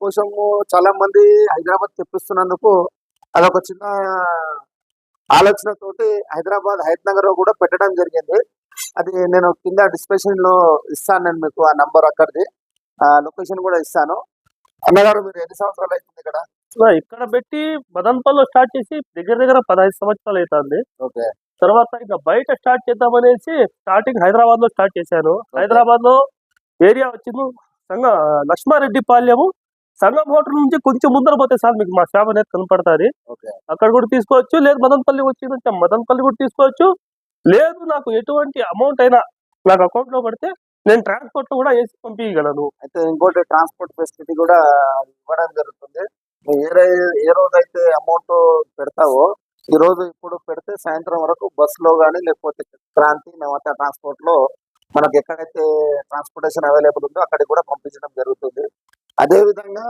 కోసము చాలా మంది హైదరాబాద్ తెప్పిస్తున్నందుకు అదొక చిన్న ఆలోచనతోటి హైదరాబాద్ హయత్ నగర్ లో కూడా పెట్టడం జరిగింది. అది నేను కింద డిస్క్రిప్షన్ లో ఇస్తాను, నేను మీకు ఆ నంబర్ అక్కడిది లొకేషన్ కూడా ఇస్తాను. అన్నగారు మీరు ఎన్ని సంవత్సరాలు అవుతుంది ఇక్కడ? ఇక్కడ పెట్టి మదన్పల్లిలో స్టార్ట్ చేసి దగ్గర దగ్గర 15 సంవత్సరాలు అవుతుంది. ఓకే. తర్వాత ఇంకా బయట స్టార్ట్ చేద్దామనేసి స్టార్టింగ్ హైదరాబాద్ లో స్టార్ట్ చేశాను. హైదరాబాద్ లో ఏరియా వచ్చింది లక్ష్మారెడ్డి పాళ్యము, సంగం హోటల్ నుంచి కొంచెం ముందర పోతే సార్ మీకు మా షాప్ అనేది కనపడుతుంది. ఓకే. అక్కడ కూడా తీసుకోవచ్చు, లేదు మదన్పల్లి వచ్చిందంటే మదన్పల్లి కూడా తీసుకోవచ్చు. లేదు నాకు ఎటువంటి అమౌంట్ అయినా నాకు అకౌంట్ లో పడితే నేను ట్రాన్స్పోర్ట్ కూడా వేసి పంపించగలను. అయితే ఇంకోటి ట్రాన్స్పోర్ట్ ఫెసిలిటీ కూడా ఇవ్వడం జరుగుతుంది. నువ్వు ఏ రోజు అయితే అమౌంట్ పెడతావో ఈ రోజు ఇప్పుడు పెడితే సాయంత్రం వరకు బస్ లో కానీ లేకపోతే క్రాంతి నవత ట్రాన్స్పోర్ట్ లో మనకు ఎక్కడైతే ట్రాన్స్పోర్టేషన్ అవైలబుల్ ఉందో అక్కడికి కూడా పంపించడం జరుగుతుంది. అదే విధంగా